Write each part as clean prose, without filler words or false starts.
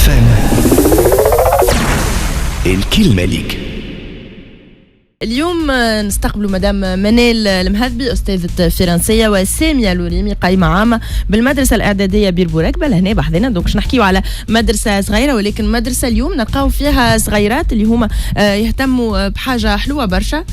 FM. الكلمة ليك. اليوم نستقبل مدام منال المهذبي أستاذة فرنسية وسامية لوريمي قائمة عامة بالمدرسة الإعدادية بير بوراكبة لهنا بحذنا. دونك نحكيو على مدرسة صغيرة ولكن مدرسة اليوم نلقاو فيها صغيرات اللي هما يهتموا بحاجة حلوة برشا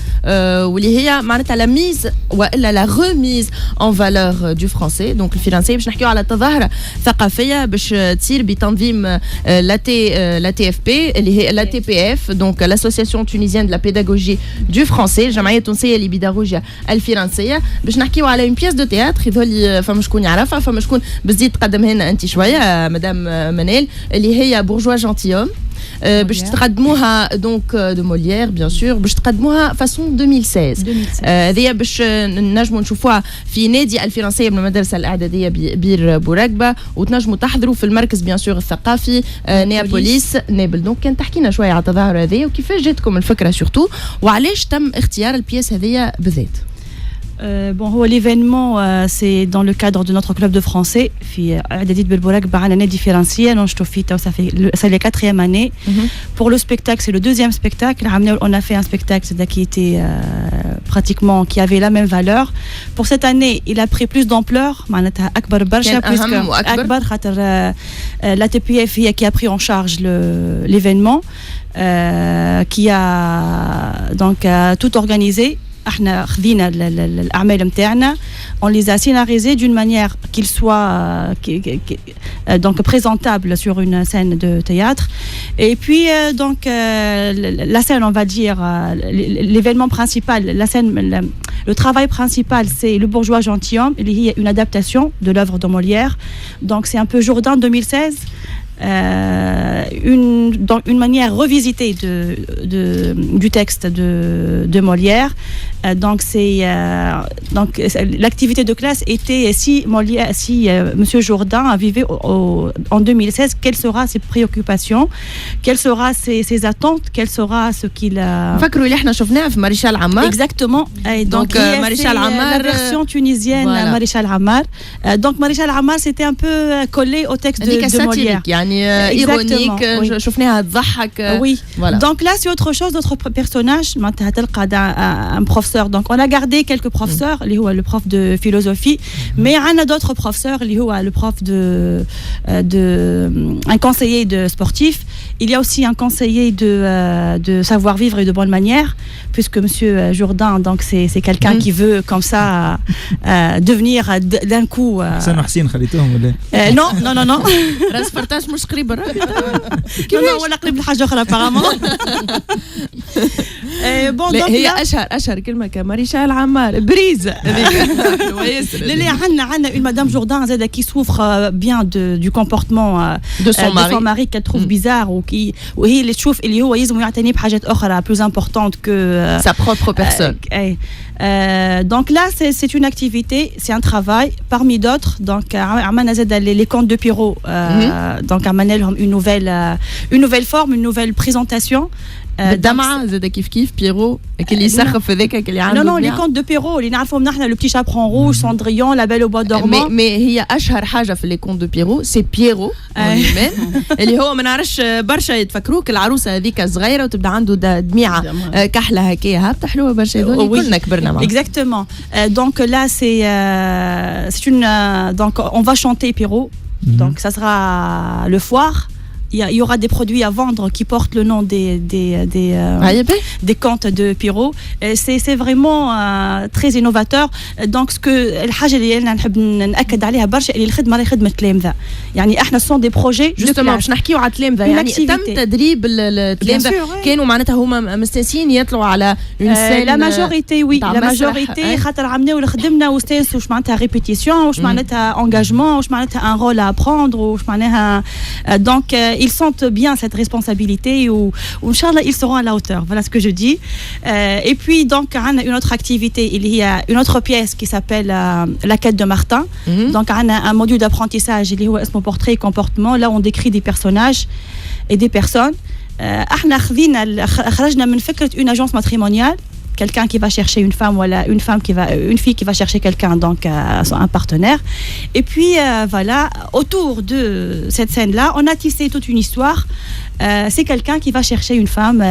واللي هي معناتها لا ميز وإلا لا غوميز أون فالور دو فرونسي. دونك الفرنسية باش نحكيو على تظاهرة ثقافية باش تصير بتنظيم لا تي اف بي اللي هي لا تي بي اف دونك لاسوسياسيون تونيزيان دو لا بيداغوجي دو فرونسي الجمعيه التونسيه للبيداغوجيا الفرنسيه. باش نحكيو على اون بياس دو تياتر يظهر لي فما شكون يعرفها فما شكون بزيد تقدمها لنا انت شويه مدام منال اللي هي بورجوا جانتيوم باش تقدموها دونك دو موليير بيان سور باش تقدموها فاسون 2016 هذه باش نجموا نشوفوها في نادي الفرنسيه بالمدرسه الاعداديه بير بوراكبه وتنجموا تحضروا في المركز بيان سور الثقافي نابوليس نابل. دونك كان تحكي لنا شويه على التظاهر هذه وكيفاش جاتكم الفكره سورتو وعلاش تم اختيار البياس هذه بالذات. هو l'événement c'est dans le cadre de notre club de français في إعدادية بالبوراكبة عندنا نادي فرنسية ننشطوا فيه تو ça fait la 4e année. Pour le spectacle c'est le 2e spectacle. On a fait un spectacle qui était pratiquement qui avait la même valeur. Pour cette année il a pris plus d'ampleur معناتها أكبر برشا puisque أكبر خاطر la TPF هي qui a pris en charge l'événement qui a donc tout organisé. احنا خذينا الاعمال نتاعنا on les a scénarisés d'une manière qu'ils soient donc présentables sur une scène de théâtre et puis donc la scène on va dire l'événement principal la scène le travail principal c'est le bourgeois gentilhomme il y a une adaptation de l'œuvre de Molière donc c'est un peu Jourdain 2016 une manière revisitée du texte de Molière. Donc donc l'activité de classe était si Monsieur Jourdain vivait en 2016, quelles seront ses préoccupations, quelles seront ses attentes, quelles sera ce qu'il فكروا اللي احنا شفناه في ماريشال عمار. Exactement. Donc ماريشال عمار la version tunisienne ماريشال عمار. Donc ماريشال عمار c'était un peu collé au texte de Molière. يعني ايرونيك شفناها تضحك. Oui. Voilà. Donc là c'est autre chose, d'autres personnages. معناتها تلقى un professeur. Donc on a gardé quelques professeurs, اللي هو le prof de philosophie, mais on a d'autres professeurs, اللي هو le prof de un conseiller de sportif. Il y a aussi un conseiller de savoir-vivre et de bonne manière, puisque Monsieur Jourdain, donc c'est quelqu'un qui veut comme ça devenir d'un coup. سنة حسين خليتوهم ولا؟ Non. راس فرطاش مش قريب non ولا قريب لحاجة أخرى apparemment. Bon donc هي أشهر كلمة كماريشال عمار بريزة. اللي عندنا une Madame Jourdain زادة qui souffre bien du comportement de son mari qu'elle trouve bizarre وهي اللي تشوف اللي هو يلزم يعتني بحاجات أخرى plus importantes que sa propre personne. Donc là c'est une activité, c'est un travail parmi d'autres. Donc عملنا زادة les contes de Pierrot. Donc عملنا لهم une nouvelle forme, une nouvelle présentation. بالدمعة زاد كيف بيرو اللي يسخف هذاك اللي عنده. Non les contes de Pierrot اللي نعرفهم نحن le petit chaperon rouge, Cendrillon, la belle au bois dormant. mais هي أشهر حاجة في les contes de Pierrot c'est Pierrot اللي هو ما نعرفش برشا يتفكروك العروسة هذيك صغيرة وتبدا عنده دميعة كحلة هكايا هابطة حلوة برشا هذول كلنا كبرنا معاهم. Exactement. Donc là c'est une donc on va chanter Pierrot. Donc ça sera le foire. Il y aura des produits à vendre qui portent le nom des contes de Pierrot. C'est vraiment très innovateur. Donc ce que الحاجة اللي أنا نحب نأكد عليها برشا اللي الخدمة راهي خدمة تلامذة. يعني إحنا صون دي بروجي justement باش نحكيو على التلامذة يعني تم تدريب التلامذة كانوا معناتها هما مستانسين يطلعوا على une scène. La majorité oui la majorité خاطر عملنا وخدمنا واستانسوا واش معناتها répétition واش معناتها engagement واش معناتها un rôle à apprendre واش معناها donc ils sentent bien cette responsabilité ou Inch'Allah ils seront à la hauteur. Voilà ce que je dis. Et puis donc on a une autre activité, il y a une autre pièce qui s'appelle La quête de Martin. Donc on a un module d'apprentissage, il y a mon portrait et comportement. Là on décrit des personnages et des personnes. احنا خرجنا من فكرة une agence matrimoniale quelqu'un qui va chercher une femme, voilà, une fille qui va chercher quelqu'un, donc un partenaire. Et puis voilà, autour de cette scène-là, on a tissé toute une histoire. C'est quelqu'un qui va chercher une femme.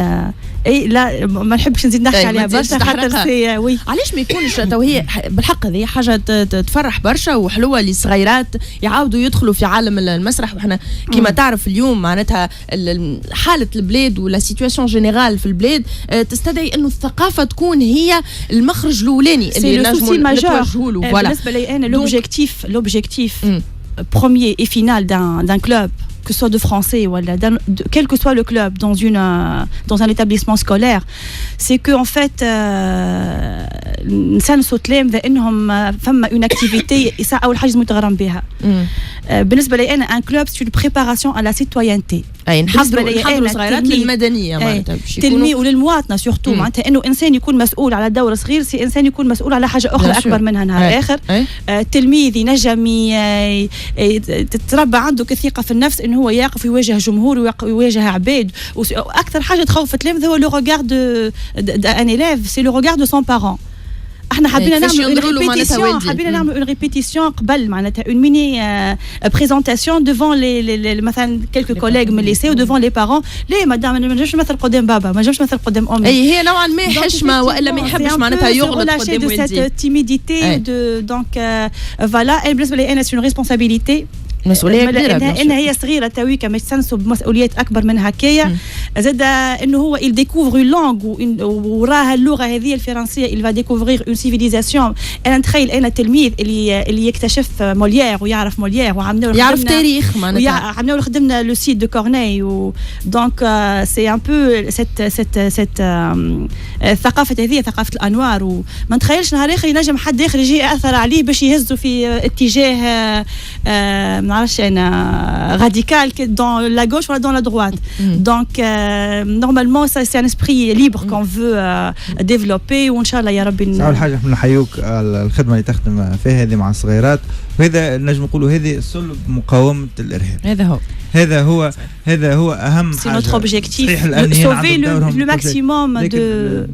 Et là ما نحبش نزيد نحكي عليها برشا خاطر سي وي علاش ما يكونش تو هي بالحق هذه حاجه تفرح برشا وحلوه للصغيرات يعاودوا يدخلوا في عالم المسرح. وحنا كما تعرف اليوم معناتها حاله البلاد ولا سيتوياسيون جينيرال في البلاد تستدعي انه الثقافه تكون هي المخرج الاولاني اللي نجموا نتوجهوا له. بالنسبه لي انا l'objectif premier et final d'un club, que ce soit de français ou quel que soit le club dans un établissement scolaire, c'est que en fait الانسان صوتلام بانهم فما une activité ساعه اول حاجه متغرم بها. بالنسبه لي انا ان كلوب سي بريباراسيون على سيتويانتي، اي نحضروا صغيرات للمدنيه معناتها تلميذ وللمواطنه سورتو معناتها انه انسان يكون مسؤول على دور صغير، سي انسان يكون مسؤول على حاجه اخرى اكبر منها نهار اخر. تلميذ ينجم تتربى عنده كثقه في النفس انه هو يقف يواجه جمهور ويواجه عباد. واكثر حاجه تخوف التلاميذ هو لو ريغار ان élève, c'est le regard de son parent. احنا حبينا نعمل une répétition قبل معناتها une mini présentation devant les مثلا quelques collègues من lycée ou devant les parents. ليه مدام ما نجمش نمثل قدام بابا، ما نجمش نمثل قدام امي. اي هي نوعا ما حشمه والا ما يحبش معناتها يغلط قدام والديه. cette timidité de donc voilà. بالنسبه لي انا c'est une responsabilité مسؤوليه كبيره انها هي صغيره توي كما تسنسوا بمسؤوليات اكبر من هكايا. زاد انه هو il découvre une langue وراها اللغه هذه الفرنسيه، il va découvrir une civilisation. انا نتخيل انا تلميذ اللي يكتشف موليير ويعرف موليير وعملنا له يعرف تاريخ معناتها عملنا له خدمنا لو سيت دو كورني دونك سي ان بو cette الثقافه هذه ثقافه الانوار. وما نتخيلش نهار اخر ينجم حد اخر يجي اثر عليه باش يهزه في اتجاه معرفش انا radical dans la gauche ou dans la droite. Donc normalement c'est un esprit libre qu'on veut développer وان شاء الله يا ربي. اول حاجه احنا نحيوك الخدمه اللي تخدم فيها هذه مع الصغيرات، وهذا نجم نقولوا هذه صلب مقاومه الارهاب. هذا هو اهم حاجه. C'est notre objectif. sauver le maximum de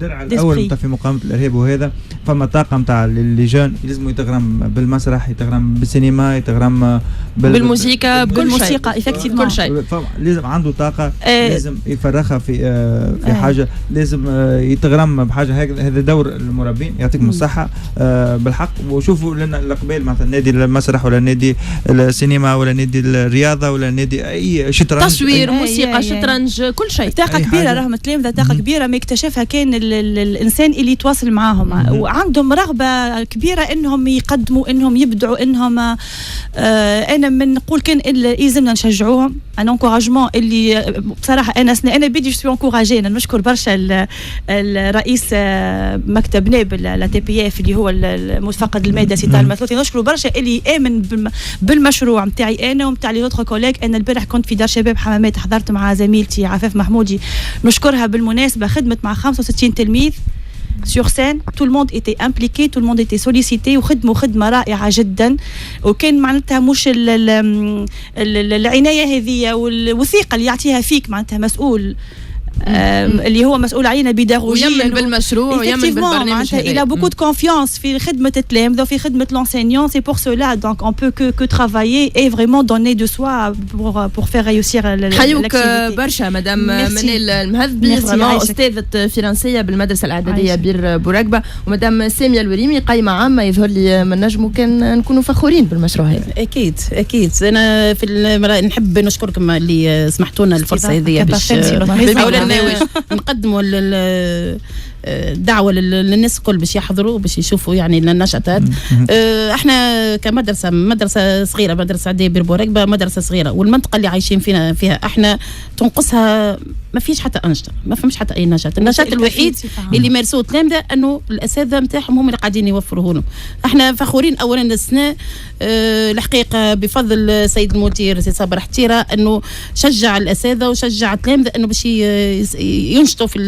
الاول في مقاومه الارهاب. وهذا فما طاقه نتاع اللي جون لازم يتغرم بالمسرح، يتغرم بالسينما، يتغرم بالموسيقى، بالموسيقى effectivement. كل شيء لازم عنده طاقه لازم يفرغها في حاجه، لازم يتغرم بحاجه. هذا دور المربين يعطيكم الصحه بالحق. وشوفوا لنا القبيل مثلا نادي المسرح ولا نادي السينما ولا نادي الرياضه ولا نادي اي شطرنج، تصوير، موسيقى، شطرنج، كل شيء. طاقه كبيره راهم التلامذه، طاقه كبيره ما يكتشفها كان الانسان اللي يتواصل معاهم وعندهم رغبه كبيره انهم يقدموا، انهم يبدعوا، انهم انا من نقول كان لازمنا نشجعوهم. ان انكوراجمون اللي بصراحه انا بدي سو انكوراجي. انا نشكر برشا الرئيس مكتب نابل لا تي بي اف اللي هو المفقد الماده سيتا المثلوثي، نشكره برشا اللي امن بالمشروع نتاعي انا ونتاع لي اوتر كوليج. انا البارح كنت في دار شباب حمامات، حضرت مع زميلتي عفاف محمودي نشكرها بالمناسبه، خدمت مع 65 تلميذ sur scène. Tout le monde était impliqué, tout le monde était sollicité وخدموا خدمة رائعة جدا. وكان معناتها مش العناية هذه والوثيقة اللي يعطيها فيك معناتها مسؤول اللي هو مسؤول علينا بيداغوجيا ويمن بالمشروع ويمن بالبرنامج. Il a beaucoup de confiance في خدمة التلامذة وفي خدمة l'enseignant. C'est pour cela donc on peut que travailler et vraiment donner de soi pour faire réussir l'activité. حيوك برشا مدام منال المهذبي، أستاذة فرنسية بالمدرسة الإعدادية بير بوراقبة، ومدام سامية الوريمي قايمة عامة. يظهر لي من نجمو كان نكونوا فخورين بالمشروع هذا. أكيد أنا في نحب نشكركم اللي سمحتونا الفرصة هذه باش نقدموا الدعوة للناس الكل باش يحضروا باش يشوفوا يعني النشاطات. احنا مدرسة صغيرة، مدرسة عادية بير بوراقبة، مدرسة صغيرة، والمنطقة اللي عايشين فيها احنا تنقصها ما فيش حتى أنشطة، ما فهمش حتى أي نشاط. النشاط الوحيد اللي مارسوه التلامذة أنه الأساتذة نتاعهم هم اللي قاعدين يوفروه لهم. احنا فخورين أولا السنة الحقيقة بفضل السيد المدير سي صابر حتيرة أنه شجع الأساتذة وشجع التلامذة أنه باش ينشطوا في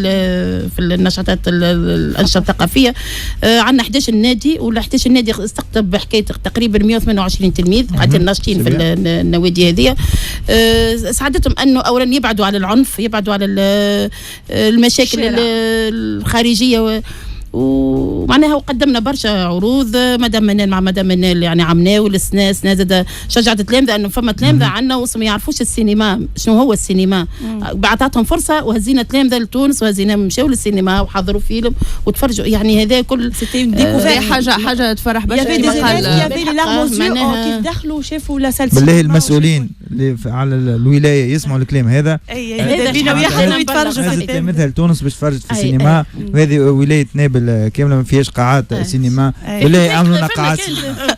النشاطات الأنشطة الثقافية. عندنا 11 نادي، ولا 11 نادي استقطب حكاية تقريبا 128 تلميذ قاعدين ناشطين في النوادي هذه. ساعدتهم أنه أولا يبعدوا على العنف، يبعدوا على المشاكل الخارجية ومعناها وقدمنا برشا عروض مدام منال مع مدام منال يعني عمناه والسنة زاد شجعت التلامذة انه فما تلامذة عندنا وصلوا ما يعرفوش السينما شنو هو السينما بعطاتهم فرصة وهزينا تلامذة لتونس وهزينا مشاو للسينما وحضروا فيلم وتفرجوا يعني هذا كل حاجة تفرح برشا كيف دخلوا وشافوا لا سال بالله المسؤولين اللي على الولاية يسمعوا الكلام هذا يتفرجوا مثل تونس باش تفرجت في السينما وهذه ولاية نابل كاملة ما فيهاش قاعات سينما بالله يعملوا لنا قاعات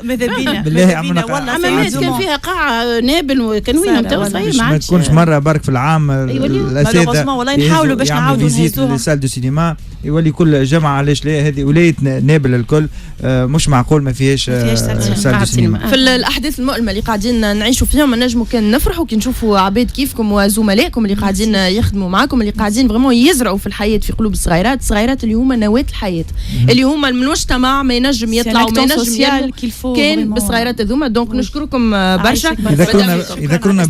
ماذا بينا بالله يعملوا لنا عمامات كان فيها قاعة نابل وكان وينهم توا صحيح ما تكونش مرة برك في العام الأساتذة والله نحاولوا باش نعاودوا نزيدوا لسال دو سينما يولي كل جمعة علاش لا هذه ولاية نابل الكل مش معقول ما فيهاش سال دو سينما. في الأحداث المؤلمة اللي قاعدين نعيشوا فيهم نجموا كان نفرحوا كي نشوفوا عباد كيفكم وزملائكم اللي قاعدين يخدموا معاكم اللي قاعدين فريمون يزرعوا في الحياة في قلوب الصغيرات اللي هما نواة الحياة اللي هما المجتمع ما ينجم يطلعوا ما ينجم كان بالصغيرات هذوما دونك نشكركم برشا. يذكرونا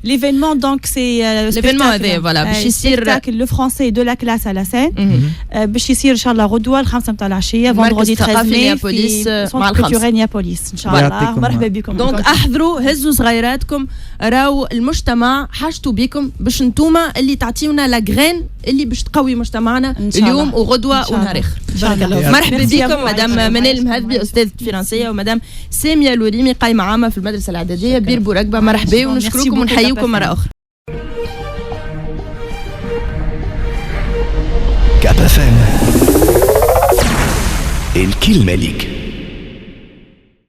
l'événement donc c'est l'événement هذا فوالا باش يصير le français de la classe à la scène باش يصير ان شاء الله غدوه الخمسة نتاع العشيه فندردي 13 ماي في مع الخمسة نيابوليس ان شاء الله. مرحبا بكم. دونك احضروا هزوا صغيراتكم راهو المجتمع حاجته بكم باش نتوما اللي تعطيونا لا غرين اللي باش تقوي مجتمعنا اليوم وغدوه ونهار اخر. بارك الله. مرحبا بكم مدام منال المهذبي استاذه فرنسيه ومدام ساميه الوريمي قايمه عامه في المدرسه الاعداديه بير بوراكبه. مرحبا ونشكركم ونحييكم مره اخرى. كاب اف ام الكلمه ليك.